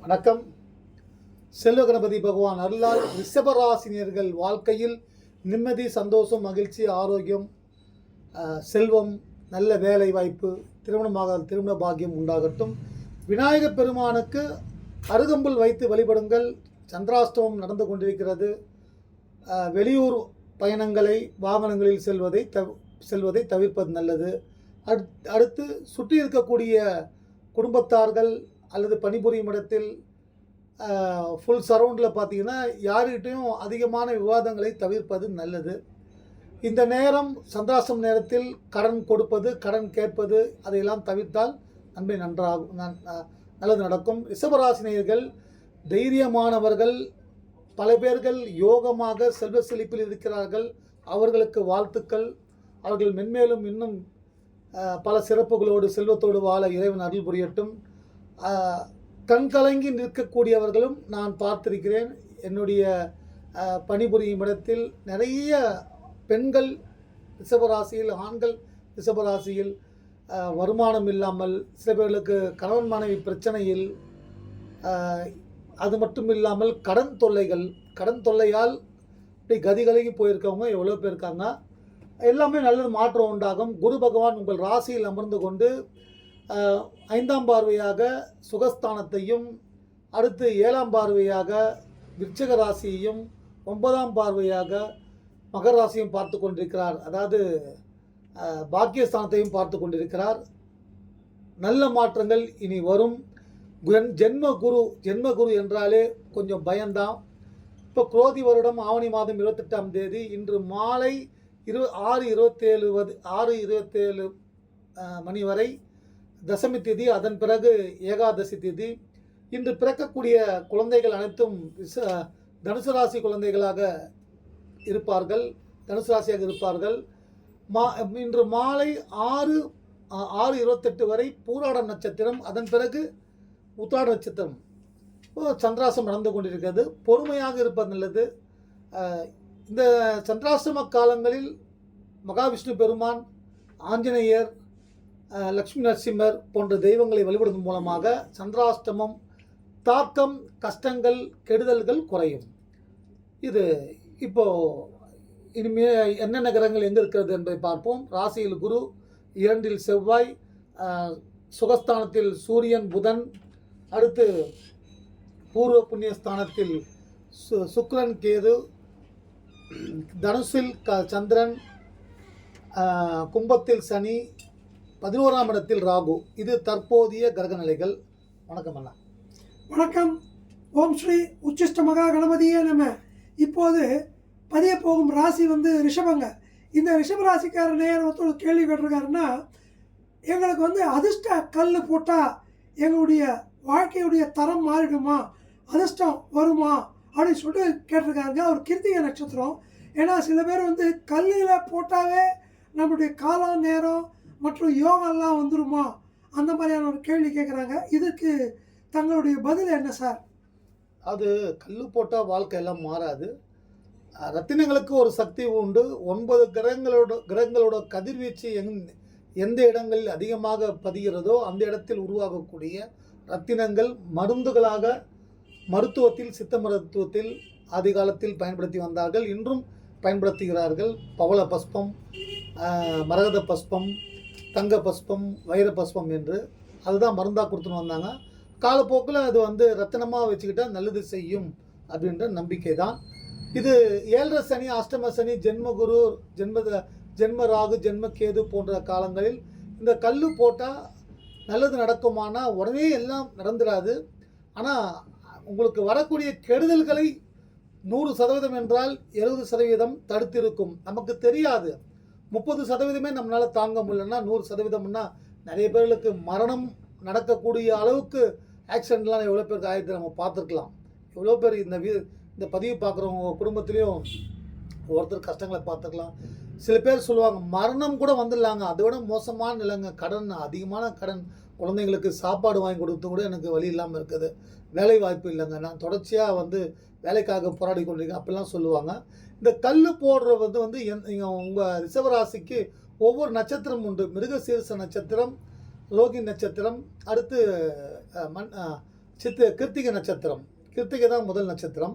வணக்கம். செல்வ கணபதி பகவான் அருளால் ரிஷபராசினியர்கள் வாழ்க்கையில் நிம்மதி, சந்தோஷம், மகிழ்ச்சி, ஆரோக்கியம், செல்வம், நல்ல வேலை வாய்ப்பு, திருமண பாக்கியம் உண்டாகட்டும். விநாயகப் பெருமானுக்கு அருகம்புல் வைத்து வழிபடுங்கள். சந்திராஷ்டமம் நடந்து கொண்டிருக்கிறது. வெளியூர் பயணங்களை வாகனங்களில் செல்வதை தவிர்ப்பது நல்லது. அடுத்து சுற்றி இருக்கக்கூடிய குடும்பத்தார்கள் அல்லது பணிபுரியும் இடத்தில் ஃபுல் சரவுண்டில் பார்த்தீங்கன்னா யாருக்கிட்டையும் அதிகமான விவாதங்களை தவிர்ப்பது நல்லது. இந்த நேரம் சந்திராஷ்டம நேரத்தில் கடன் கொடுப்பது, கடன் கேட்பது அதையெல்லாம் தவிர்த்தால் நன்மை நல்லது நடக்கும். ரிஷபராசினியர்கள் தைரியமானவர்கள். பல பேர்கள் யோகமாக செல்வ செழிப்பில் இருக்கிறார்கள். அவர்களுக்கு வாழ்த்துக்கள். அவர்கள் மென்மேலும் இன்னும் பல சிறப்புகளோடு செல்வத்தோடு வாழ இறைவன் அருள் புரியட்டும். கண்கலங்கி நிற்கக்கூடியவர்களும் நான் பார்த்திருக்கிறேன். என்னுடைய பணிபுரியும் இடத்தில் நிறைய பெண்கள் ரிஷபராசியில், ஆண்கள் ரிஷபராசியில் வருமானம் இல்லாமல், சில பேர்களுக்கு கணவன் மனைவி பிரச்சனையில், அது மட்டும் இல்லாமல் கடன் தொல்லையால் இப்படி கதிகலகி போயிருக்கவங்க எவ்வளோ பேர் இருக்காங்க. எல்லாமே நல்லது, மாற்றம் உண்டாகும். குரு பகவான் உங்கள் ராசியில் அமர்ந்து கொண்டு 5ஆம் பார்வையாக சுகஸ்தானத்தையும், அடுத்து 7ஆம் பார்வையாக விருச்சிக ராசியையும், 9ஆம் பார்வையாக மகர ராசியும் பார்த்து கொண்டிருக்கிறார். அதாவது பாக்கியஸ்தானத்தையும் பார்த்து கொண்டிருக்கிறார். நல்ல மாற்றங்கள் இனி வரும். ஜென்ம குரு என்றாலே கொஞ்சம் பயம்தான். இப்போ குரோதி வருடம் ஆவணி மாதம் 28ஆம் தேதி இன்று மாலை 6:27 மணி வரை தசமி திதி, அதன் பிறகு ஏகாதசி திதி. இன்று பிறக்கக்கூடிய குழந்தைகள் அனைத்தும் தனுசு ராசி குழந்தைகளாக இருப்பார்கள், தனுசு ராசியாக இருப்பார்கள். இன்று மாலை 6:28 வரை பூராடம் நட்சத்திரம், அதன் பிறகு உத்திராட நட்சத்திரம். சந்திராஷ்டமம் நடந்து கொண்டிருக்கிறது. பொறுமையாக இருப்பது நல்லது. இந்த சந்திராஷ்டம காலங்களில் மகாவிஷ்ணு பெருமான், ஆஞ்சநேயர், லக்ஷ்மி நரசிம்மர் போன்ற தெய்வங்களை வழிபடுவதன் மூலமாக சந்திராஷ்டமம் தாக்கம், கஷ்டங்கள், கெடுதல்கள் குறையும். இது இப்போது இனிமே என்னென்ன கிரகங்கள் எங்கே இருக்கிறது என்பதை பார்ப்போம். ராசியில் குரு, 2இல் செவ்வாய், சுகஸ்தானத்தில் சூரியன், புதன், அடுத்து பூர்வ புண்ணியஸ்தானத்தில் சுக்கிரன், கேது, தனுசில் சந்திரன், கும்பத்தில் சனி, 11ஆம் இடத்தில் ராகு. இது தற்போதைய கிரக நிலைகள். வணக்கம் அண்ணா. வணக்கம். ஓம் ஸ்ரீ உச்சிஷ்ட மகா கணபதியே நம. இப்போது பதிய போகும் ராசி ரிஷபங்க. இந்த ரிஷப ராசிக்கார நேரம் ஒரு கேள்வி கேட்டிருக்காருன்னா, எங்களுக்கு அதிர்ஷ்ட கல் போட்டால் எங்களுடைய வாழ்க்கையுடைய தரம் மாறிடுமா, அதிர்ஷ்டம் வருமா அப்படின்னு சொல்லிட்டு கேட்டிருக்காருங்க. அவர் கிருத்திகை நட்சத்திரம். ஏன்னா சில பேர் கல்லில் போட்டாவே நம்மளுடைய காலம், நேரம் மற்றும் யோகெல்லாம் வந்துருமா, அந்த மாதிரியான ஒரு கேள்வி கேட்குறாங்க. இதுக்கு தங்களுடைய பதில் என்ன சார்? அது கல் போட்டால் வாழ்க்கையெல்லாம் மாறாது. ரத்தினங்களுக்கு ஒரு சக்தி உண்டு. 9 கிரகங்களோட கதிர்வீச்சு எந்த இடங்களில் அதிகமாக பதிகிறதோ அந்த இடத்தில் உருவாகக்கூடிய ரத்தினங்கள் மருந்துகளாக மருத்துவத்தில், சித்த மருத்துவத்தில் ஆதி காலத்தில் பயன்படுத்தி வந்தார்கள், இன்றும் பயன்படுத்துகிறார்கள். பவள பஸ்பம், மரகத பஸ்பம், தங்க பஸ்பம், வைர பஸ்பம் என்று அதுதான் மருந்தாக கொடுத்துன்னு வந்தாங்க. காலப்போக்கில் அது ரத்தினமாக வச்சுக்கிட்டால் நல்லது செய்யும் அப்படின்ற நம்பிக்கை தான். இது 7.5 சனி, அஷ்டம சனி, ஜென்மகுரு, ஜென்ம ராகு, ஜென்ம கேது போன்ற காலங்களில் இந்த கல் போட்டால் நல்லது நடக்குமானா உடனே எல்லாம் நடந்துடாது. ஆனால் உங்களுக்கு வரக்கூடிய கெடுதல்களை 100% என்றால் 70% தடுத்திருக்கும். நமக்கு தெரியாது. 30% நம்மளால் தாங்க முடியலன்னா 100%ன்னா நிறைய பேர்களுக்கு மரணம் நடக்கக்கூடிய அளவுக்கு ஆக்சிடென்ட்லாம் எவ்வளோ பேருக்கு ஆயிரத்தி நம்ம பார்த்துருக்கலாம். எவ்வளோ பேர் இந்த பதிவு பார்க்குறவங்க குடும்பத்துலேயும் ஒருத்தர் கஷ்டங்களை பார்த்துக்கலாம். சில பேர் சொல்லுவாங்க மரணம் கூட வந்துடலாங்க, அதை விட மோசமான நிலைங்க, கடன், அதிகமான கடன், குழந்தைங்களுக்கு சாப்பாடு வாங்கி கொடுத்து கூட எனக்கு வழி இல்லாமல் இருக்குது, வேலை வாய்ப்பு இல்லைங்க, நான் தொடர்ச்சியாக வேலைக்காக போராடி கொண்டிருக்கேன் அப்படிலாம் சொல்லுவாங்க. இந்த கல் போடுறது உங்கள் ரிஷபராசிக்கு ஒவ்வொரு நட்சத்திரம் உண்டு. மிருகசீரிஷ நட்சத்திரம், ரோகி நட்சத்திரம், அடுத்து கிருத்திகை நட்சத்திரம். கிருத்திகை தான் முதல் நட்சத்திரம்.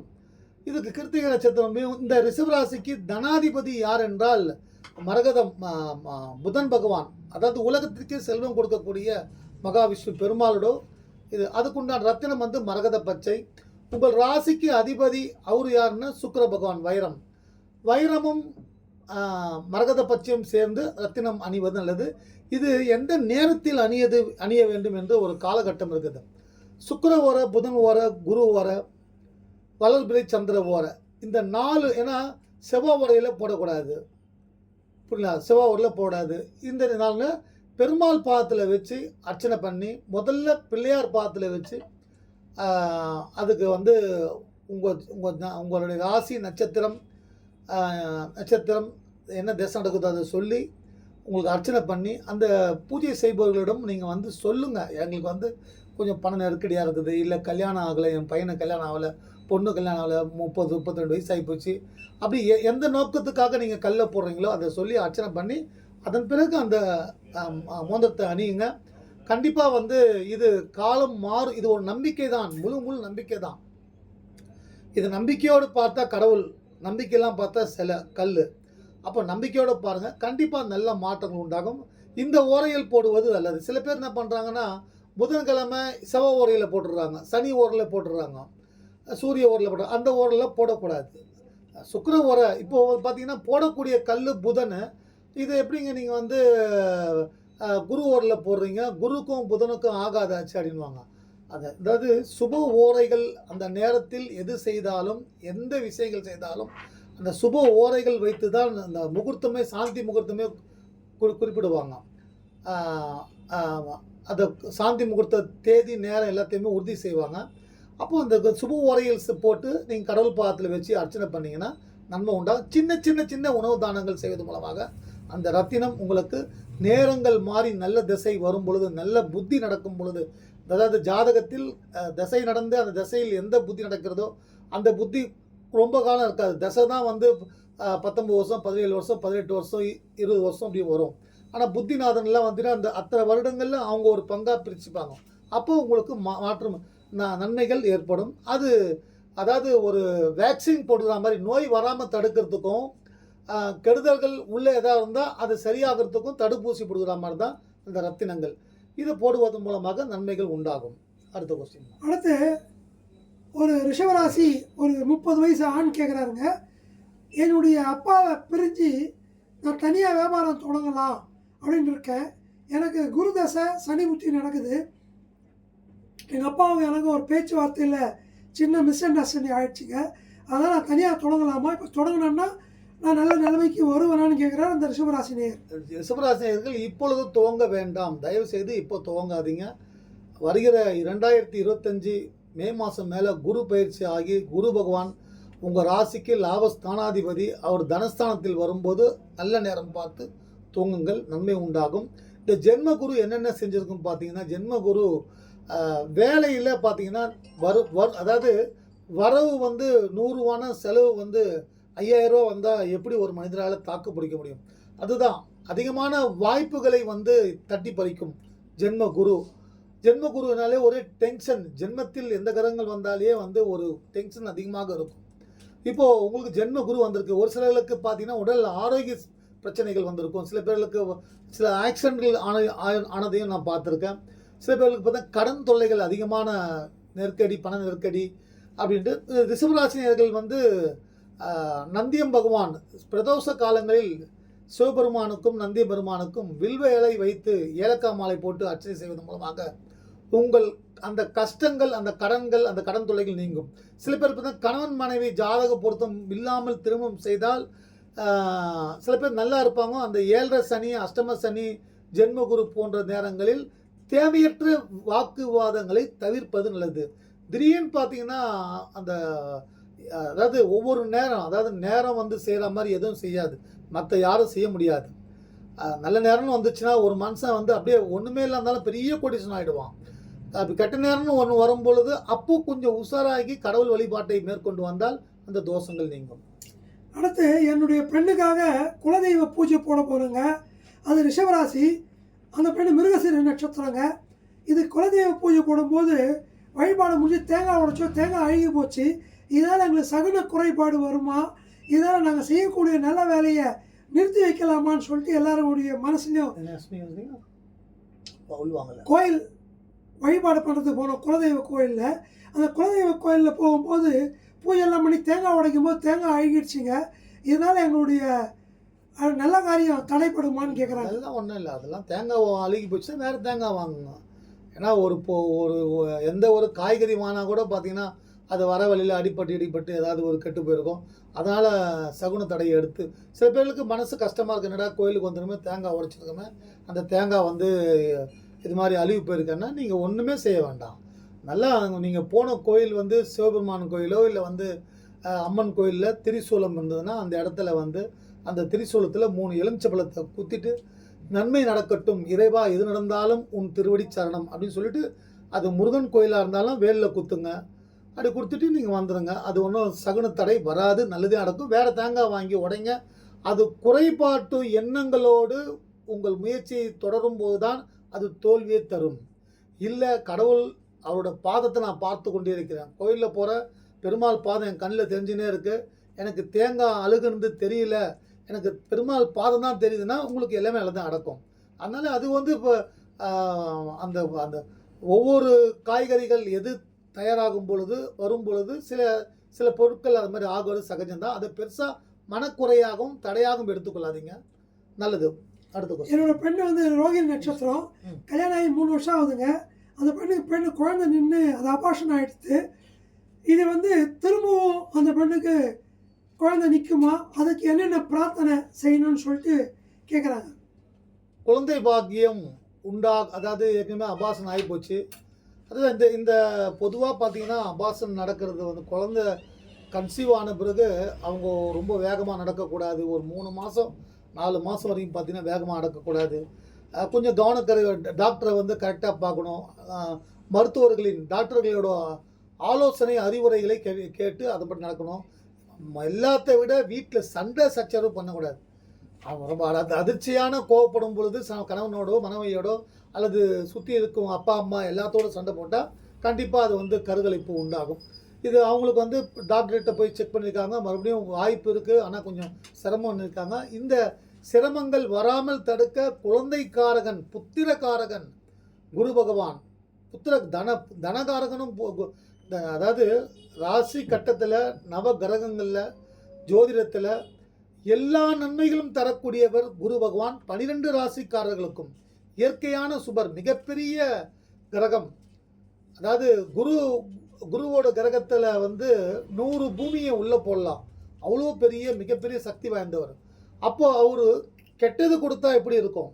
இதுக்கு கிருத்திகை நட்சத்திரம். இந்த ரிஷபராசிக்கு தனாதிபதி யார் என்றால் மரகதம், புதன் பகவான். அதாவது உலகத்திற்கே செல்வம் கொடுக்கக்கூடிய மகாவிஷ்ணு பெருமாளோட இது. அதுக்குண்டான ரத்தினம் வந்து மரகத பச்சை. உங்கள் ராசிக்கு அதிபதி அவர் யாருன்னா சுக்கிர பகவான், வைரம். வைரமும் மரகத பச்சையும் சேர்ந்து ரத்தினம் அணிவது நல்லது. இது எந்த நேரத்தில் அணிய வேண்டும் என்று ஒரு காலகட்டம் இருக்குது. சுக்கிர ஓர, புதன் ஓர, குரு ஓர, வளர்பிறை சந்திர ஓர, இந்த 4. ஏன்னா செவ்வாய் ஓரையில் போடக்கூடாது, புரியல, செவ்வாய் ஓரையில் போடாது. இந்த நாளில் பெருமாள் பாதத்தில் வச்சு அர்ச்சனை பண்ணி, முதல்ல பிள்ளையார் பாதத்தில் வச்சு அதுக்கு வந்து உங்களுடைய ராசி நட்சத்திரம் என்ன திசை நடக்குதோ அதை சொல்லி உங்களுக்கு அர்ச்சனை பண்ணி, அந்த பூஜை செய்பவர்களிடம் நீங்கள் வந்து சொல்லுங்கள், எங்களுக்கு வந்து கொஞ்சம் பண நெருக்கடியாக இருக்குது, இல்லை கல்யாணம் ஆகலை, என் பையனுக்கு கல்யாணம் ஆகலை, பொண்ணு கல்யாணம் ஆகலை, 30-32 வயசு ஆகிப்போச்சு, அப்படி எந்த நோக்கத்துக்காக நீங்கள் கல்லை போடுறீங்களோ அதை சொல்லி அர்ச்சனை பண்ணி அதன் பிறகு அந்த மோதிரத்தை அணியுங்க. கண்டிப்பாக வந்து இது காலம் மாறும். இது ஒரு நம்பிக்கை தான், முழு நம்பிக்கை தான். இது நம்பிக்கையோடு பார்த்தா கடவுள், நம்பிக்கையெல்லாம் பார்த்தா சில கல். அப்போ நம்பிக்கையோடு பாருங்கள், கண்டிப்பாக நல்ல மாற்றங்கள் உண்டாகும். இந்த ஓரையில் போடுவது நல்லது. சில பேர் என்ன பண்ணுறாங்கன்னா, புதன்கிழமை செவ்வாய் ஓரையில் போட்டுடுறாங்க, சனி ஓரையில் போட்டுடுறாங்க, சூரிய ஓரையில் போட்டு, அந்த ஓரையில் போடக்கூடாது. சுக்கிர ஓரை இப்போது பார்த்தீங்கன்னா போடக்கூடிய கல் புதன். இது எப்படிங்க நீங்கள் வந்து குரு ஓரையில் போடுறீங்க, குருக்கும் புதனுக்கும் ஆகாதாச்சு அப்படின்வாங்க. அதாவது சுப ஓரைகள் அந்த நேரத்தில் எது செய்தாலும், எந்த விஷயங்கள் செய்தாலும் அந்த சுப ஓரைகள் வைத்து தான் அந்த முகூர்த்தமே, சாந்தி முகூர்த்தமே குறிப்பிடுவாங்க. அந்த சாந்தி முகூர்த்த தேதி நேரம் எல்லாத்தையுமே உறுதி செய்வாங்க. அப்போது அந்த சுப ஓரைகள் போட்டு நீங்கள் கடவுள் பாதத்தில் வச்சு அர்ச்சனை பண்ணிங்கன்னா நன்மை உண்டாகும். சின்ன உணவு தானங்கள் செய்வது மூலமாக அந்த ரத்தினம் உங்களுக்கு நேரங்கள் மாறி நல்ல திசை வரும் பொழுது, நல்ல புத்தி நடக்கும் பொழுது, அதாவது ஜாதகத்தில் திசை நடந்து அந்த திசையில் எந்த புத்தி நடக்கிறதோ அந்த புத்தி ரொம்ப காலம் இருக்காது. திசை தான் வந்து 19 வருஷம், 17 வருஷம், 18 வருஷம், 20 வருஷம் அப்படி வரும். ஆனால் புத்திநாதன்லாம் வந்துட்டு அந்த அத்தனை வருடங்களில் அவங்க ஒரு பங்காக பிரிச்சுப்பாங்க. அப்போ உங்களுக்கு மாற்றம் நன்மைகள் ஏற்படும். அது அதாவது ஒரு வேக்சின் போடுற மாதிரி நோய் வராமல் தடுக்கிறதுக்கும், கெடுதல்கள் உள்ளே எதாவது இருந்தால் அது சரியாகிறதுக்கும் தடுப்பூசி போடுகிற மாதிரி தான் இந்த ரத்தினங்கள். இதை போடுவதன் மூலமாக நன்மைகள் உண்டாகும். அடுத்த கொஸ்டின். அடுத்து ஒரு ரிஷபராசி ஒரு 30 வயசு ஆண் கேட்குறாருங்க, என்னுடைய அப்பாவை பிரிஞ்சு நான் தனியாக வியாபாரம் தொடங்கலாம் அப்படின்னு இருக்கேன். எனக்கு குரு தசை சனி புத்தி நடக்குது. எங்கள் அப்பாவும் எனக்கு ஒரு பேச்சுவார்த்தையில் சின்ன மிஸ் அண்டர்ஸ்டாண்டிங் ஆகிடுச்சிங்க. அதனால் நான் தனியாக தொடங்கலாமா, இப்போ தொடங்கினேன்னா நான் நல்ல நிலைமைக்கு வருவேனான்னு கேட்குறாரு அந்த ரிஷபராசினியர். ரிஷபராசினியர்கள் இப்பொழுது துவங்க வேண்டாம், தயவு செய்து இப்போ துவங்காதீங்க. வருகிற 2025 மே மாதம் மேலே குரு பயிற்சி ஆகி குரு பகவான் உங்கள் ராசிக்கு லாபஸ்தானாதிபதி, அவர் தனஸ்தானத்தில் வரும்போது நல்ல நேரம் பார்த்து துவங்குங்கள், நன்மை உண்டாகும். இந்த ஜென்ம குரு என்னென்ன செஞ்சுருக்குன்னு பார்த்தீங்கன்னா, ஜென்ம குரு வேலையில் பார்த்தீங்கன்னா அதாவது வரவு வந்து 100 செலவு வந்து 5000 ரூபா வந்தால் எப்படி ஒரு மனிதரால் தாக்கு பிடிக்க முடியும்? அதுதான் அதிகமான வாய்ப்புகளை வந்து தட்டி பறிக்கும் ஜென்ம குரு. ஜென்ம குருனாலே ஒரே டென்ஷன், ஜென்மத்தில் எந்த கிரகங்கள் வந்தாலே வந்து ஒரு டென்ஷன் அதிகமாக இருக்கும். இப்போது உங்களுக்கு ஜென்ம குரு வந்திருக்கு. ஒரு சிலருக்கு பார்த்தீங்கன்னா உடல் ஆரோக்கிய பிரச்சனைகள் வந்திருக்கும். சில பேர்களுக்கு சில ஆக்சிடென்ட்கள் ஆனதையும் நான் பார்த்துருக்கேன். சில பேர்களுக்கு பார்த்தா கடன் தொல்லைகள், அதிகமான நெருக்கடி, பண நெருக்கடி அப்படின்ட்டு. ரிஷபராசினியர்கள் வந்து நந்தியம் பகவான் பிரதோஷ காலங்களில் சிவபெருமானுக்கும் நந்திய பெருமானுக்கும் வில்வ இலை வைத்து ஏலக்காய் மாலை போட்டு அர்ச்சனை செய்வதன் மூலமாக உங்கள் அந்த கஷ்டங்கள், அந்த கடன்கள், அந்த கடன் தொல்லைகள் நீங்கும். சில பேர் பார்த்தா கணவன் மனைவி ஜாதக பொருத்தம் இல்லாமல் திருமணம் செய்தால் சில பேர் நல்லா இருப்பாங்க. அந்த 7.5 சனி, அஷ்டம சனி, ஜென்மகுரு போன்ற நேரங்களில் தேவையற்ற வாக்குவாதங்களை தவிர்ப்பது நல்லது. திடீர்னு பார்த்தீங்கன்னா அந்த அதாவது ஒவ்வொரு நேரம், அதாவது நேரம் வந்து செய்கிற மாதிரி எதுவும் செய்யாது, மற்ற யாரும் செய்ய முடியாது. நல்ல நேரம்னு வந்துச்சுன்னா ஒரு மனுஷன் வந்து அப்படியே ஒன்றுமே இல்லாஇருந்தாலும் பெரிய கோடீஸ்வரன் ஆகிடுவான். அப்படி கெட்ட நேரம்னு ஒன்று வரும் பொழுது அப்போ கொஞ்சம் உஷாராகி கடவுள் வழிபாட்டை மேற்கொண்டு வந்தால் அந்த தோஷங்கள் நீங்கும். அடுத்து என்னுடைய பெண்ணுக்காக குலதெய்வ பூஜை போட போகிறேங்க. அது ரிஷபராசி, அந்த பெண்ணு மிருகசீர நட்சத்திரங்க. இது குலதெய்வ பூஜை போடும்போது வழிபாடு முடிஞ்சு தேங்காய் உடைச்சோம், தேங்காய் அழுகி போச்சு, இதனால் எங்களுக்கு சகுன குறைபாடு வருமா, இதனால் நாங்கள் செய்யக்கூடிய நல்ல வேலையை நிறுத்தி வைக்கலாமான்னு சொல்லிட்டு எல்லாருடைய மனசுலையும் கோயில் வழிபாடு பண்ணுறதுக்கு போனோம் குலதெய்வ கோயிலில். அந்த குலதெய்வ கோயிலில் போகும்போது பூஜையெல்லாம் பண்ணி தேங்காய் உடைக்கும் போது தேங்காய் அழுகிடுச்சிங்க. இதனால் எங்களுடைய நல்ல காரியம் தடைப்படுமான்னு கேட்குறாங்க. அதெல்லாம் ஒன்றும் இல்லை, அதெல்லாம் தேங்காய் அழுகி போச்சுன்னா வேறு தேங்காய் வாங்குங்க. ஏன்னா ஒரு எந்த ஒரு காய்கறி வாங்கினா கூட பார்த்தீங்கன்னா அது வர வழியில் அடிபட்டு ஏதாவது ஒரு கெட்டு போயிருக்கும். அதனால் சகுன தடையை எடுத்து சில பேருக்கு மனசு கஷ்டமாக இருக்கு, என்னடா கோயிலுக்கு வந்துடுமே தேங்காய் உடைச்சிருக்கோமே, அந்த தேங்காய் வந்து இது மாதிரி அழுகி போயிருக்கேன்னா நீங்கள் ஒன்றுமே செய்ய வேண்டாம். நல்லா நீங்கள் போன கோயில் வந்து சிவபெருமான் கோயிலோ இல்லை வந்து அம்மன் கோயிலில் திரிசூலம் இருந்ததுன்னா அந்த இடத்துல வந்து அந்த திரிசூலத்தில் 3 எலுமிச்சம்பழத்தை குத்திட்டு நன்மை நடக்கட்டும் இறைவா, எது நடந்தாலும் உன் திருவடி சரணம் அப்படின்னு சொல்லிட்டு, அது முருகன் கோயிலாக இருந்தாலும் வேலில் குத்துங்க, அப்படி கொடுத்துட்டு நீங்கள் வந்துடுங்க. அது ஒன்றும் சகுன தடை வராது, நல்லதே நடக்கும். வேறு தேங்காய் வாங்கி உடைங்க. அது குறைபாட்டு எண்ணங்களோடு உங்கள் முயற்சியை தொடரும் போது தான் அது தோல்வியை தரும். இல்லை கடவுள் அவரோட பாதத்தை நான் பார்த்து கொண்டே இருக்கிறேன், கோயிலில் போகிற பெருமாள் பாதம் என் கண்ணில் தெரிஞ்சுனே இருக்குது, எனக்கு தேங்காய் அழுகுன்னு தெரியல, எனக்கு பெருமாள் பாதம் தான் தெரியுதுன்னா உங்களுக்கு எல்லாமே நல்லா தான் நடக்கும். அதனால் அது வந்து இப்போ அந்த அந்த ஒவ்வொரு காய்கறிகள் எது தயாராகும் பொழுது வரும் பொழுது சில பொருட்கள் அது மாதிரி ஆகுவது சகஜம்தான். அதை பெருசாக மனக்குறையாகவும் தடையாகவும் எடுத்துக்கொள்ளாதீங்க. நல்லது. அடுத்த என்னோட பெண்ணு வந்து ரோகிணி நட்சத்திரம், கல்யாணம் ஆகி 3 வருஷம் ஆகுதுங்க. அந்த பெண்ணு குழந்தை நின்று அது அபார்ஷன் ஆகிடுது. இது வந்து திரும்பவும் அந்த பெண்ணுக்கு குழந்தை நிற்குமா, அதுக்கு என்னென்ன பிரார்த்தனை செய்யணும்னு சொல்லிட்டு கேட்குறாங்க. குழந்தை பாக்கியம் அதாவது ஏற்கனவே அபாசன் ஆகி போச்சு. அதாவது இந்த பொதுவாக பார்த்தீங்கன்னா அபாசன் நடக்கிறது வந்து குழந்தை கன்சீவ் ஆன பிறகு அவங்க ரொம்ப வேகமாக நடக்கக்கூடாது. ஒரு 3 மாதம் 4 மாதம் வரைக்கும் பார்த்தீங்கன்னா வேகமாக நடக்கக்கூடாது. கொஞ்சம் கவனக்கரை டாக்டரை வந்து கரெக்டாக பார்க்கணும். டாக்டர்களோட ஆலோசனை அறிவுரைகளை கேட்டு அதைப்படி நடக்கணும். எல்லாத்த விட வீட்டில் சண்டை சச்சரவு பண்ணக்கூடாது. அவன் ரொம்ப அதிர்ச்சியான கோவப்படும் பொழுது கணவனோடோ மனைவியோடோ அல்லது சுற்றி இருக்கும் அப்பா அம்மா எல்லாத்தோடு சண்டை போட்டால் கண்டிப்பாக அது வந்து கருகலைப்பு உண்டாகும். இது அவங்களுக்கு வந்து டாக்டர்கிட்ட போய் செக் பண்ணியிருக்காங்க, மறுபடியும் வாய்ப்பு இருக்குது, ஆனால் கொஞ்சம் சிரமம் இருக்காங்க. இந்த சிரமங்கள் வராமல் தடுக்க குழந்தைக்காரகன் புத்திரக்காரகன் குரு பகவான், தனகாரகனும் அதாவது ராசி கட்டத்தில் நவ கிரகங்களில் ஜோதிடத்தில் எல்லா நன்மைகளும் தரக்கூடியவர் குரு பகவான். 12 ராசிக்காரர்களுக்கும் இயற்கையான சுபர், மிகப்பெரிய கிரகம். அதாவது குருவோட கிரகத்தில் வந்து 100 பூமியை உள்ளே போடலாம், அவ்வளோ மிகப்பெரிய சக்தி வாய்ந்தவர். அப்போது அவர் கெட்டது கொடுத்தா எப்படி இருக்கும்?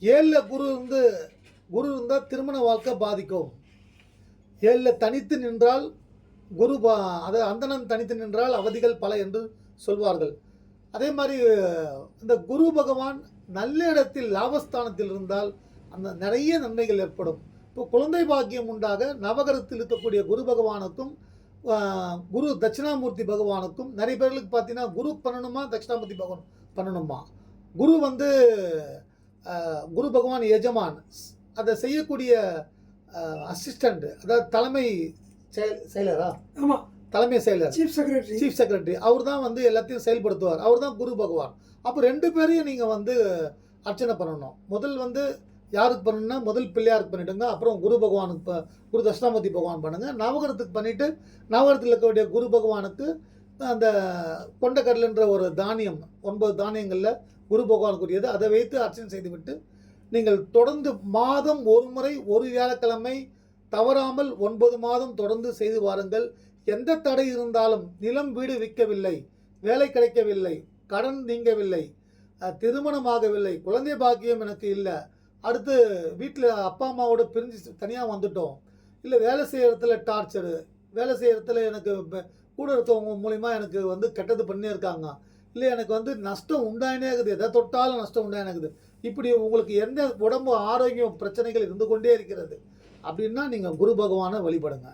7ல் குரு இருந்தால் திருமண வாழ்க்கை பாதிக்கும். 7ல் தனித்து நின்றால் அதாவது அந்தணன் தனித்து நின்றால் அவதிகள் பல என்று சொல்வார்கள். அதே மாதிரி இந்த குரு பகவான் நல்ல இடத்தில் லாபஸ்தானத்தில் இருந்தால் அந்த நிறைய நன்மைகள் ஏற்படும். இப்போ குழந்தை பாக்கியம் உண்டாக நவகரத்தில் இருக்கக்கூடிய குரு பகவானுக்கும் குரு தட்சிணாமூர்த்தி பகவானுக்கும் நிறைய பேர்களுக்கு பார்த்தீங்கன்னா குரு பண்ணணுமா தட்சிணாமூர்த்தி பகவான் பண்ணணுமா. குரு பகவான் எஜமான், அதை செய்யக்கூடிய அசிஸ்டண்ட், அதாவது தலைமை செயலரா, ஆமாம் தலைமை செயலர், சீஃப் செக்ரட்டரி, அவர் தான் வந்து எல்லாத்தையும் செயல்படுத்துவார். அவர் தான் குரு பகவான். அப்போ 2 பேரையும் நீங்கள் வந்து அர்ச்சனை பண்ணணும். முதல் வந்து யாருக்கு பண்ணணும்னா முதல் பிள்ளையாருக்கு பண்ணிவிடுங்க, அப்புறம் குரு பகவானுக்கு குரு தட்சிணாமூர்த்தி பகவான் பண்ணுங்கள். நவகரத்துக்கு பண்ணிவிட்டு நவகரத்தில் இருக்கக்கூடிய குரு பகவானுக்கு அந்த கொண்டக்கடலைன்ற ஒரு தானியம் 9 தானியங்களில் குரு பகவானுக்குரியது, அதை வைத்து அர்ச்சனை செய்துவிட்டு நீங்கள் தொடர்ந்து மாதம் ஒரு முறை ஒரு வியாழக்கிழமை தவறாமல் 9 மாதம் தொடர்ந்து செய்து வாருங்கள். எந்த தடை இருந்தாலும், நிலம் வீடு விற்கவில்லை, வேலை கிடைக்கவில்லை, கடன் நீங்கவில்லை, திருமணமாகவில்லை, குழந்தை பாக்கியம் எனக்கு இல்லை, அடுத்து வீட்டில் அப்பா அம்மாவோட பிரிஞ்சு தனியாக வந்துட்டோம், இல்லை வேலை செய்கிற இடத்துல டார்ச்சரு, வேலை செய்கிற இடத்துல எனக்கு கூட இருக்கவங்க மூலிமா எனக்கு வந்து கெட்டது பண்ணே இருக்காங்க, இல்லை எனக்கு வந்து நஷ்டம் உண்டாயினே இருக்குது, எதை தொட்டாலும் நஷ்டம் உண்டாயினே இருக்குது, இப்படி உங்களுக்கு எந்த உடம்பு ஆரோக்கியம் பிரச்சனைகள் இருந்து கொண்டே இருக்கிறது அப்படின்னா நீங்கள் குரு பகவானை வழிபடுங்க.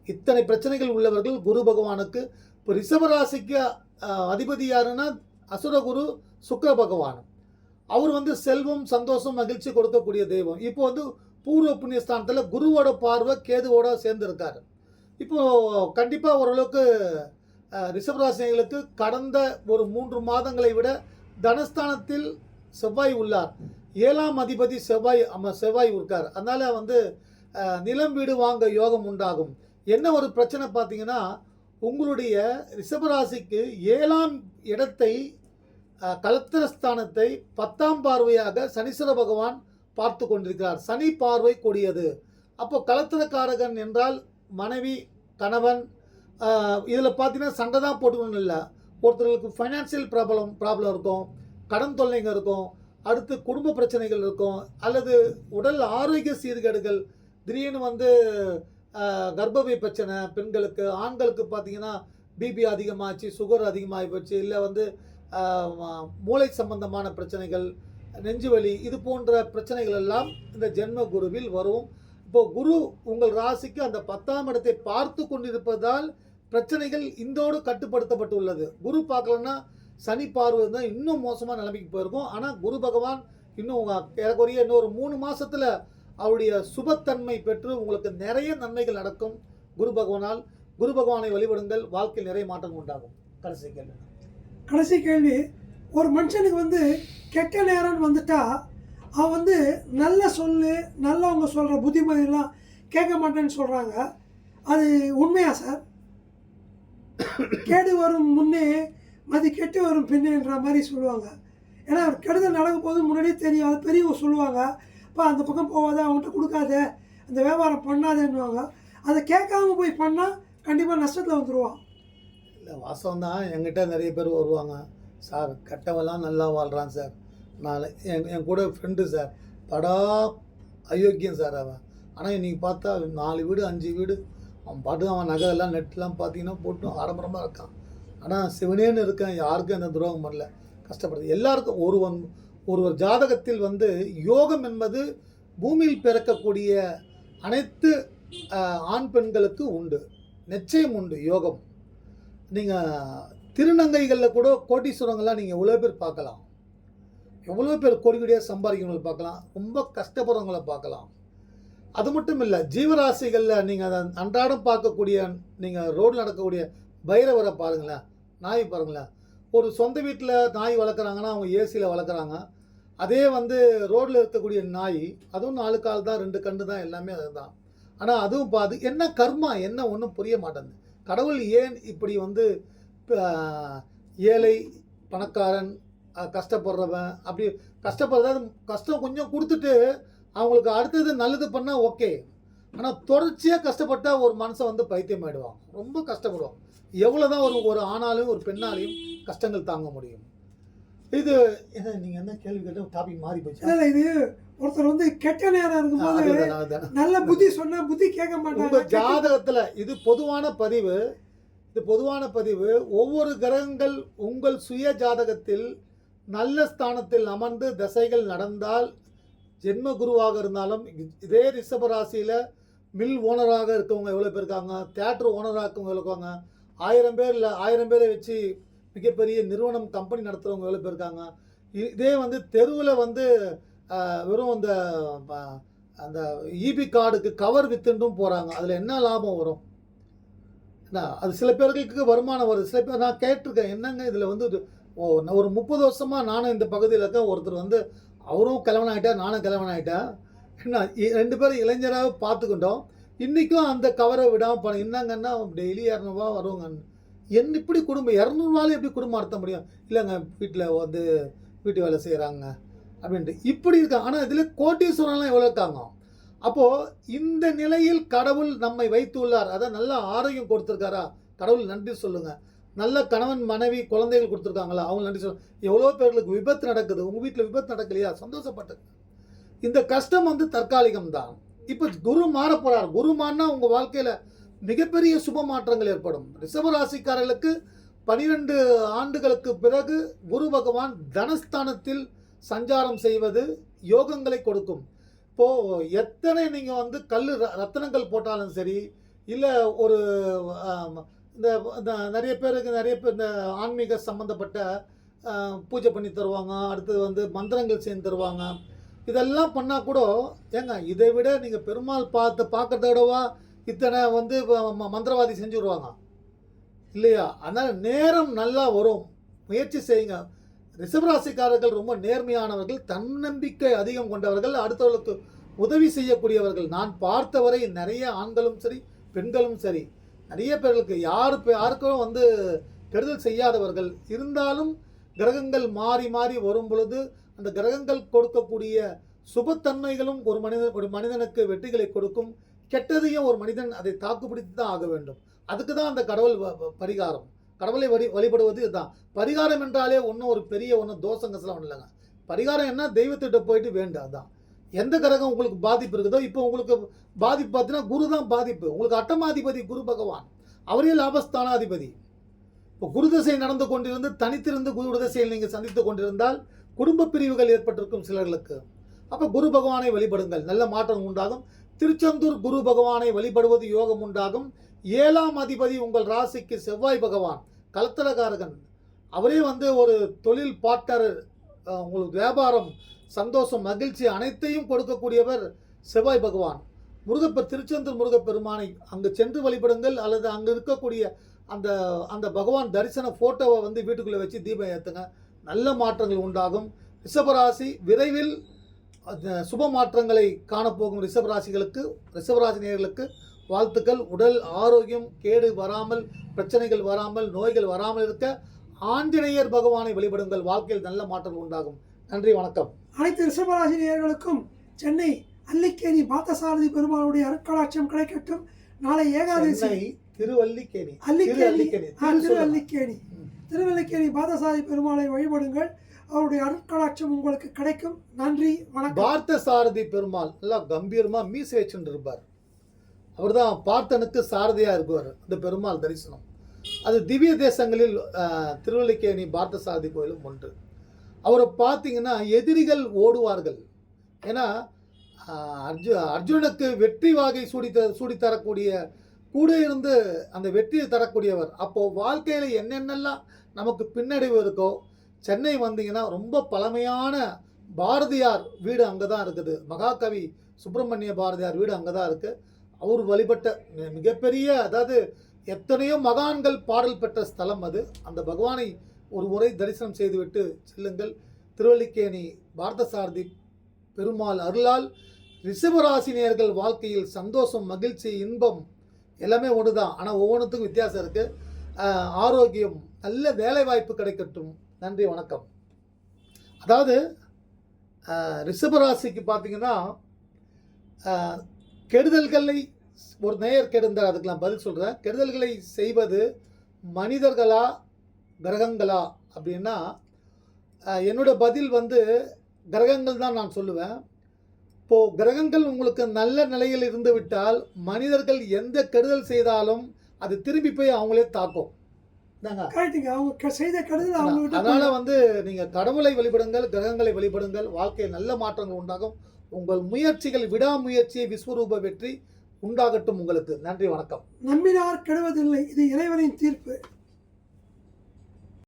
இத்தனை பிரச்சனைகள் உள்ளவர்கள் குரு பகவானுக்கு. இப்போ ரிஷபராசிக்கு அதிபதி யாருன்னா அசுரகுரு சுக்கிர பகவான். அவர் வந்து செல்வம் சந்தோஷம் மகிழ்ச்சி கொடுக்கக்கூடிய தெய்வம். இப்போ வந்து பூர்வ புண்ணியஸ்தானத்தில் குருவோட பார்வை கேதுவோட சேர்ந்துருக்காரு. இப்போது கண்டிப்பாக ஓரளவுக்கு ரிஷபராசினிகளுக்கு கடந்த ஒரு 3 மாதங்களை விட தனஸ்தானத்தில் செவ்வாய் உள்ளார். 7ஆம் அதிபதி செவ்வாய் இருக்கார். அதனால் வந்து நிலம் வீடு வாங்க யோகம் உண்டாகும். என்ன ஒரு பிரச்சனை பார்த்தீங்கன்னா, உங்களுடைய ரிஷபராசிக்கு 7ஆம் இடத்தை கலத்திரஸ்தானத்தை 10ஆம் பார்வையாக சனீஸ்வர பகவான் பார்த்து கொண்டிருக்கிறார். சனி பார்வை கொடியது. அப்போ கலத்திரக்காரகன் என்றால் மனைவி, கணவன். இதில் பார்த்தீங்கன்னா சண்டை தான் போட்டுக்கணும் இல்லை. ஒருத்தர்களுக்கு ஃபைனான்சியல் ப்ராப்ளம் இருக்கும், கடன் தொல்லைங்க இருக்கும், அடுத்து குடும்ப பிரச்சனைகள் இருக்கும், அல்லது உடல் ஆரோக்கிய சீர்கேடுகள். திடீர்னு வந்து கர்ப்பப்பை பிரச்சனை பெண்களுக்கு. ஆண்களுக்கு பார்த்தீங்கன்னா பிபி அதிகமாச்சு, சுகர் அதிகமாகி போச்சு, இல்லை வந்து மூளை சம்பந்தமான பிரச்சனைகள், நெஞ்சுவலி, இது போன்ற பிரச்சனைகள் எல்லாம் இந்த ஜென்ம குருவில் வரும். இப்போ குரு உங்கள் ராசிக்கு அந்த 10ஆம் இடத்தை பார்த்து கொண்டிருப்பதால் பிரச்சனைகள் இந்தோடு கட்டுப்படுத்தப்பட்டுள்ளது. குரு பார்க்கலன்னா சனி பார்வை தான் இன்னும் மோசமான நிலைமைக்கு போயிருக்கும். ஆனால் குரு பகவான் இன்னும் ஏறக்குறைய இன்னொரு 3 மாதத்தில் அவருடைய சுபத்தன்மை பெற்று உங்களுக்கு நிறைய நன்மைகள் நடக்கும். குரு பகவானை வழிபடுங்கள், வாழ்க்கையில் நிறைய மாற்றம் உண்டாகும். கடைசி கேள்வி, ஒரு மனுஷனுக்கு வந்து கெட்ட நேரம்னு வந்துட்டா அவன் வந்து நல்ல சொல்லு, நல்லவங்க சொல்கிற புத்திமதியெல்லாம் கேட்க மாட்டேன்னு சொல்கிறாங்க. அது உண்மையா சார்? கேடு வரும் முன்னே மதி கெட்டு வரும் பின்னேன்ற மாதிரி சொல்லுவாங்க. ஏன்னா கெடுதல் நடக்கும் போது முன்னாடியே தெரியும். அது பெரியவங்க சொல்லுவாங்க, இப்போ அந்த பக்கம் போகாத, அவன்கிட்ட கொடுக்காத, அந்த வியாபாரம் பண்ணாதேன்னுவாங்க. அதை கேட்காம போய் பண்ணால் கண்டிப்பாக நஷ்டத்தில் வந்துடுவான். இல்லை, வாசம் தான். என்கிட்ட நிறைய பேர் வருவாங்க, சார் கெட்டவெல்லாம் நல்லா வாழ்கிறான் சார். நான் என் கூட ஃப்ரெண்டு சார், படா அயோக்கியம் சார் அவன். ஆனால் இன்றைக்கி பார்த்தா 4 வீடு 5 வீடு அவன் பாட்டு, அவன் நகை எல்லாம் நெட்லாம் பார்த்தீங்கன்னா போட்டு ஆடம்பரமாக இருக்கான். ஆனால் சிவனேன்னு இருக்கேன், யாருக்கும் எந்த துரோகம் பண்ணல, கஷ்டப்படுது எல்லாருக்கும். ஒருவர் ஜாதகத்தில் வந்து யோகம் என்பது பூமியில் பிறக்கக்கூடிய அனைத்து ஆண் பெண்களுக்கு உண்டு, நிச்சயம் உண்டு யோகம். நீங்கள் திருநங்கைகளில் கூட கோட்டீஸ்வரங்கள்லாம் நீங்கள் எவ்வளோ பேர் பார்க்கலாம், எவ்வளோ பேர் கோடிக்கோடியாக சம்பாதிக்கிறவங்களை பார்க்கலாம், ரொம்ப கஷ்டப்படுறவங்களை பார்க்கலாம். அது மட்டும் இல்லை, ஜீவராசிகளில் நீங்கள் அதை அன்றாடம் பார்க்கக்கூடிய, நீங்கள் ரோட்டில் நடக்கக்கூடிய பைரவரை பாருங்களேன், நாய் பாருங்களேன். ஒரு சொந்த வீட்டில் நாய் வளர்க்குறாங்கன்னா அவங்க ஏசியில் வளர்க்குறாங்க. அதே வந்து ரோட்டில் இருக்கக்கூடிய நாய், அதுவும் 4 கால் தான், 2 கண்டு தான், எல்லாமே அதுதான். ஆனால் அதுவும் அது என்ன கர்மா என்ன ஒன்றும் புரிய மாட்டேங்குது. கடவுள் ஏன் இப்படி வந்து ஏழை பணக்காரன் கஷ்டப்படுறவன் அப்படி கஷ்டப்படுறதாவது கஷ்டம் கொஞ்சம் கொடுத்துட்டு அவங்களுக்கு அடுத்தது நல்லது பண்ணால் ஓகே. ஆனால் தொடர்ச்சியாக கஷ்டப்பட்டால் ஒரு மனுஷன் வந்து பைத்தியம் ஆகிடுவாங்க, ரொம்ப கஷ்டப்படுவாங்க. எவ்வளோ தான் ஒரு ஆணாலையும் ஒரு பெண்ணாலையும் கஷ்டங்கள் தாங்க முடியும். இது நீங்கள் என்ன கேள்வி கேட்ட டாபிக் மாறி போச்சு. இல்லை, இது ஒருத்தர் வந்து கெட்ட நேரம் இருக்கும்போது நல்ல புத்தி சொன்னால் புத்தி கேட்க மாட்டாங்க. உங்கள் ஜாதகத்தில் இது பொதுவான பதிவு. ஒவ்வொரு கிரகங்கள் உங்கள் சுய ஜாதகத்தில் நல்ல ஸ்தானத்தில் அமர்ந்து தசைகள் நடந்தால், ஜென்ம குருவாக இருந்தாலும், இதே ரிஷபராசியில் மில் ஓனராக இருக்கவங்க எவ்வளோ பேர் இருக்காங்க, தியேட்டர் ஓனராக இருக்கவங்க எவ்வளோ இருக்காங்க, 1000 பேர் இல்லை 1000 பேரை வச்சு மிகப்பெரிய நிறுவனம் கம்பெனி நடத்துகிறவங்க எவ்வளோ பேர் இருக்காங்க. இதே வந்து தெருவில் வந்து வெறும் அந்த இபி கார்டுக்கு கவர் வித்துட்டும் போகிறாங்க. அதில் என்ன லாபம் வரும்? என்ன அது சில பேர்களுக்கு வருமானம் வருது. சில பேர் நான் கேட்டிருக்கேன், என்னங்க இதில் வந்து ஒரு 30 வருஷமாக நானும் இந்த பகுதியில் இருக்கேன். ஒருத்தர் வந்து அவரும் கிழவன் ஆகிட்டேன், நானும் கிழவன் ஆகிட்டேன். என்ன 2 பேரும் இளைஞராக பார்த்துக்கிட்டோம். இன்றைக்கும் அந்த கவரை விடாமல் பண்ண என்னங்கன்னா டெய்லி 200 ரூபா வருவாங்க. என்ன இப்படி குடும்பம் 200 ரூபாலும் எப்படி குடும்பம் நடத்த முடியும்? இல்லைங்க வீட்டில் வந்து வீட்டு வேலை செய்கிறாங்க அப்படின்ட்டு இப்படி இருக்காங்க. ஆனால் இதில் கோட்டீஸ்வரம்லாம் எவ்வளோ இருக்காங்க. அப்போது இந்த நிலையில் கடவுள் நம்மை வைத்துள்ளார். அதான் நல்ல ஆரோக்கியம் கொடுத்துருக்காரா, கடவுள் நன்றி சொல்லுங்கள். நல்ல கணவன் மனைவி குழந்தைகள் கொடுத்துருக்காங்களா, அவங்க நன்றி சொல்லுங்கள். எவ்வளோ பேர்களுக்கு விபத்து நடக்குது, உங்கள் வீட்டில் விபத்து நடக்கலையா, சந்தோஷப்பட்டு. இந்த கஷ்டம் வந்து தற்காலிகம்தான். இப்போ குரு மாற போகிறார். குரு மாறினா உங்கள் வாழ்க்கையில் மிகப்பெரிய சுப மாற்றங்கள் ஏற்படும். ரிஷபராசிக்காரர்களுக்கு 12 ஆண்டுகளுக்கு பிறகு குரு பகவான் தனஸ்தானத்தில் சஞ்சாரம் செய்வது யோகங்களை கொடுக்கும். இப்போது எத்தனை நீங்கள் வந்து ரத்தினங்கள் போட்டாலும் சரி, இல்லை ஒரு இந்த நிறைய பேர் இந்த ஆன்மீக சம்மந்தப்பட்ட பூஜை பண்ணி தருவாங்க. அடுத்தது வந்து மந்திரங்கள் செய்து தருவாங்க. இதெல்லாம் பண்ணால் கூட ஏங்க இதை விட நீங்கள் பெருமாள் பார்க்கறத விடவா இத்தனை வந்து மந்திரவாதி செஞ்சு விடுவாங்க இல்லையா? அதனால் நேரம் நல்லா வரும், முயற்சி செய்யுங்க. ரிஷபராசிக்காரர்கள் ரொம்ப நேர்மையானவர்கள், தன்னம்பிக்கை அதிகம் கொண்டவர்கள், அடுத்தவர்களுக்கு உதவி செய்யக்கூடியவர்கள். நான் பார்த்தவரை நிறைய ஆண்களும் சரி பெண்களும் சரி நிறைய பேர்களுக்கு யாருக்கும் வந்து கெடுதல் செய்யாதவர்கள். இருந்தாலும் கிரகங்கள் மாறி மாறி வரும் பொழுது அந்த கிரகங்கள் கொடுக்கக்கூடிய சுபத்தன்மைகளும் ஒரு மனிதனுக்கு வெற்றிகளை கொடுக்கும். கெட்டதையும் ஒரு மனிதன் அதை தாக்குப்பிடித்து தான் ஆக வேண்டும். அதுக்கு தான் அந்த கடவுள் பரிகாரம். கடவுளை வழிபடுவது இதுதான். பரிகாரம் என்றாலே ஒன்றும் ஒரு பெரிய தோஷங்கள்லாம் ஒன்றும் இல்லைங்க. பரிகாரம் என்ன, தெய்வத்திட்ட போயிட்டு வேண்டும். அதுதான். எந்த கிரகம் உங்களுக்கு பாதிப்பு இருக்குதோ, இப்போ உங்களுக்கு பாதிப்பு பார்த்தீங்கன்னா குரு தான் பாதிப்பு. உங்களுக்கு அட்டமாதிபதி குரு பகவான், அவரே லாபஸ்தானாதிபதி. இப்போ குரு திசை நடந்து கொண்டிருந்து தனித்திருந்து குரு திசையில் நீங்கள் சந்தித்து கொண்டிருந்தால் குடும்ப பிரிவுகள் ஏற்பட்டிருக்கும் சிலர்களுக்கு. அப்போ குரு பகவானை வழிபடுங்கள், நல்ல மாற்றம் உண்டாகும். திருச்செந்தூர் குரு பகவானை வழிபடுவது யோகம் உண்டாகும். 7ஆம் அதிபதி உங்கள் ராசிக்கு செவ்வாய் பகவான், கலத்தரகாரகன். அவரே வந்து ஒரு தொழில் பார்ட்னர், உங்களுக்கு வியாபாரம், சந்தோஷம், மகிழ்ச்சி அனைத்தையும் கொடுக்கக்கூடியவர் செவ்வாய் பகவான். திருச்செந்தூர் முருகப்பெருமானை அங்கு சென்று வழிபடுங்கள், அல்லது அங்கு இருக்கக்கூடிய அந்த பகவான் தரிசன ஃபோட்டோவை வந்து வீட்டுக்குள்ளே வச்சு தீபம் ஏற்றுங்க, நல்ல மாற்றங்கள் உண்டாகும். ரிஷபராசி விரைவில் சுப மாற்றங்களை காணப்போகும் ரிஷபராசி நேயர்களுக்கு வாழ்த்துக்கள். உடல் ஆரோக்கியம், கேடு வராமல், பிரச்சனைகள் வராமல், நோய்கள் வராமல் இருக்க ஆஞ்சநேயர் பகவானை வழிபடுங்கள், வாழ்க்கையில் நல்ல மாற்றங்கள் உண்டாகும். நன்றி, வணக்கம். அனைத்து ரிஷபராசி நேயர்களுக்கும் சென்னை அல்லிக்கேணி பார்த்தசாரதி பெருமாளுடைய அருட்கடாட்சியம் கிடைக்கட்டும். நாளை ஏகாதசி. திருவல்லிக்கேணி பார்த்தசாரதி பெருமாளை வழிபடுங்கள், அவருடைய அருட்கடாட்சியம் உங்களுக்கு கிடைக்கும். நன்றி, வணக்கம். பார்த்தசாரதி பெருமாள் நல்லா கம்பீரமா மீசை வச்சுட்டு இருப்பார். அவர் தான் பார்த்தனுக்கு சாரதியா இருப்பார். அந்த பெருமாள் தரிசனம் அது திவ்ய தேசங்களில் திருவல்லிக்கேணி பார்த்தசாரதி கோயிலும் ஒன்று. அவரை பார்த்தீங்கன்னா எதிரிகள் ஓடுவார்கள். ஏன்னா அர்ஜுனனுக்கு வெற்றி வாகை சூடித்தரக்கூடிய, கூட இருந்து அந்த வெற்றியை தரக்கூடியவர். அப்போது வாழ்க்கையில் என்னென்னலாம் நமக்கு பின்னடைவு இருக்கோ, சென்னை வந்தீங்கன்னா ரொம்ப பழமையான பாரதியார் வீடு அங்கே தான் இருக்குது. மகாகவி சுப்பிரமணிய பாரதியார் வீடு அங்கே தான் இருக்குது. அவர் வழிபட்ட மிகப்பெரிய, அதாவது எத்தனையோ மகான்கள் பாடல் பெற்ற ஸ்தலம் அது. அந்த பகவானை ஒரு முறை தரிசனம் செய்துவிட்டு செல்லுங்கள். திருவல்லிக்கேணி பார்த்தசாரதி பெருமாள் அருளால் ரிஷபராசினியர்கள் வாழ்க்கையில் சந்தோஷம், மகிழ்ச்சி, இன்பம் எல்லாமே ஒன்று தான். ஆனால் ஒவ்வொன்றுத்துக்கும் வித்தியாசம் இருக்குது. ஆரோக்கியம், நல்ல வேலை வாய்ப்பு கிடைக்கட்டும். நன்றி, வணக்கம். அதாவது ரிஷபராசிக்கு பார்த்தீங்கன்னா கெடுதல்களை ஒரு நேயர் கெடுந்தார், அதுக்கு நான் பதில் சொல்கிறேன். கெடுதல்களை செய்வது மனிதர்களா கிரகங்களா அப்படின்னா என்னோட பதில் வந்து கிரகங்கள் தான் நான் சொல்லுவேன். இப்போது கிரகங்கள் உங்களுக்கு நல்ல நிலையில் இருந்து விட்டால் மனிதர்கள் எந்த கெடுதல் செய்தாலும் அது திரும்பி போய் அவங்களே தாக்கும். அதனால வந்து நீங்க கடவுளை வழிபடுங்கள், கிரகங்களை வழிபடுங்கள், வாழ்க்கையில் நல்ல மாற்றங்கள் உண்டாகும். உங்கள் முயற்சிகள், விடாமுயற்சி, விஸ்வரூப வெற்றி உண்டாகட்டும் உங்களுக்கு. நன்றி, வணக்கம். நம்பினார் கெடுவதில்லை, இது இறைவனின் தீர்ப்பு.